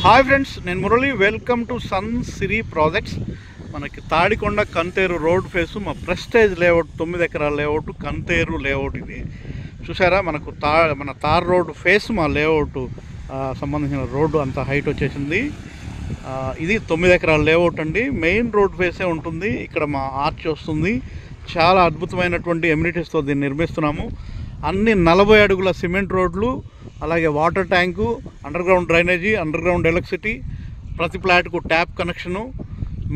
Hi friends, నేను Murali. Welcome to Sun Siri projects. మనకి Tadikonda Kantheru road face మా ప్రెస్టేజ్ లేఅవుట్, 9 ఎకరాల లేఅవుట్, కంతేరు లేఅవుట్. ఇది చూసారా, మనకు మన తార్ రోడ్ ఫేస్ మా లేఅవుట్ సంబంధించిన రోడ్డు అంత హైట్ వచ్చేసింది. ఇది 9 ఎకరాల లేఅవుట్ అండి. మెయిన్ రోడ్ ఫేసే ఉంటుంది. ఇక్కడ మా ఆర్చ్ వస్తుంది. చాలా అద్భుతమైనటువంటి ఎమ్యూనిటీస్తో దీన్ని నిర్మిస్తున్నాము. అన్ని 40 అడుగుల సిమెంట్ రోడ్లు, అలాగే water tank, under ground drainage, under ground electricity, ప్రతి ప్లాట్కు ట్యాప్ కనెక్షను.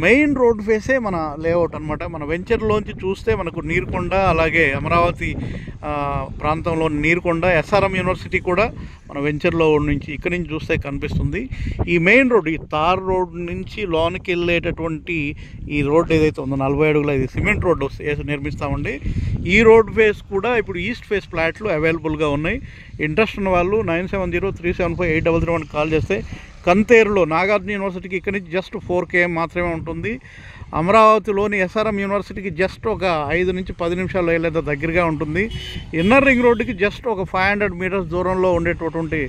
మెయిన్ రోడ్ ఫేసే మన లేఅవుట్ అనమాట. మన వెంచర్లోంచి చూస్తే మనకు నీరుకొండ, అలాగే అమరావతి ప్రాంతంలో నీరుకొండ, ఎస్ఆర్ఎం యూనివర్సిటీ కూడా మన వెంచర్లో నుంచి ఇక్కడి నుంచి చూస్తే కనిపిస్తుంది. ఈ మెయిన్ రోడ్, ఈ తార్ రోడ్ నుంచి లోనికి వెళ్ళేటటువంటి ఈ రోడ్ ఏదైతే ఉందో 40 అడుగుల, ఇది సిమెంట్ రోడ్ నిర్మిస్తామండి. ఈ రోడ్ ఫేస్ కూడా ఇప్పుడు ఈస్ట్ ఫేస్ ఫ్లాట్లు అవైలబుల్గా ఉన్నాయి. ఇంట్రెస్ట్ ఉన్న వాళ్ళు 9703758001 కాల్ చేస్తే కంతేరులో నాగార్జున యూనివర్సిటీకి ఇక్కడి నుంచి జస్ట్ 4 km మాత్రమే ఉంటుంది. అమరావతిలోని ఎస్ఆర్ఎం యూనివర్సిటీకి జస్ట్ ఒక 5 నుంచి 10 నిమిషాలు వెళ్ళేంత దగ్గరగా ఉంటుంది. ఇన్నర్ రింగ్ రోడ్డుకి జస్ట్ ఒక 500 మీటర్స్ దూరంలో ఉండేటటువంటి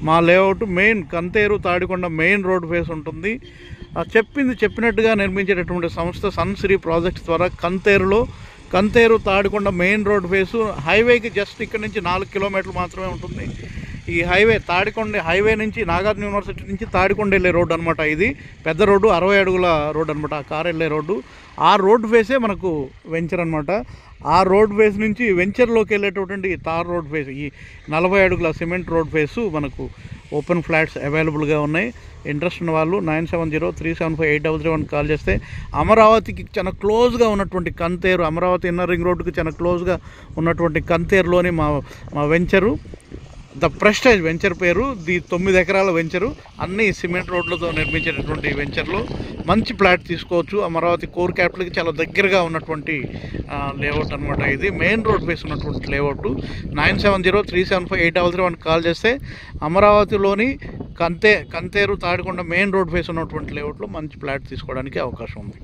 మా layout main Kantheru Tadikonda main road face ఉంటుంది. చెప్పినట్టుగా నిర్మించేటటువంటి సంస్థ సన్ సిరీ ప్రాజెక్ట్స్ ద్వారా Kantheru Tadikonda main road face హైవేకి జస్ట్ ఇక్కడ నుంచి 4 కిలోమీటర్లు మాత్రమే ఉంటుంది. ఈ హైవే తాడికొండ హైవే నుంచి నాగార్జున యూనివర్సిటీ నుంచి తాడికొండ వెళ్ళే రోడ్డు అనమాట. ఇది పెద్ద రోడ్డు, 60 అడుగుల రోడ్డు అనమాట. ఆ కారు వెళ్ళే రోడ్డు, ఆ రోడ్ ఫేసే మనకు వెంచర్ అనమాట. ఆ రోడ్ ఫేస్ నుంచి వెంచర్లోకి వెళ్ళేటటువంటి తార్ రోడ్ ఫేస్, ఈ 40 అడుగుల సిమెంట్ రోడ్ ఫేసు మనకు ఓపెన్ ఫ్లాట్స్ అవైలబుల్గా ఉన్నాయి. ఇంట్రెస్ట్ ఉన్న వాళ్ళు 9703758001 కాల్ చేస్తే అమరావతికి చాలా క్లోజ్గా ఉన్నటువంటి కంతేరు, అమరావతి ఇన్నర్ రింగ్ రోడ్డుకి చాలా క్లోజ్గా ఉన్నటువంటి కంతేరులోని మా వెంచరు, ద ప్రెస్టేజ్ వెంచర్ పేరు. 9 ఎకరాల వెంచరు, అన్ని సిమెంట్ రోడ్లతో నిర్మించేటటువంటి వెంచర్లో మంచి ప్లాట్ తీసుకోవచ్చు. అమరావతి కోర్ క్యాపిటల్కి చాలా దగ్గరగా ఉన్నటువంటి లేఅవుట్ అనమాట. ఇది మెయిన్ రోడ్ ఫేస్ ఉన్నటువంటి లేఅవుట్. 9703758001 కాల్ చేస్తే అమరావతిలోని Kantheru Tadikonda main road face ఉన్నటువంటి లేఅవుట్లో మంచి ప్లాట్ తీసుకోవడానికి అవకాశం ఉంది.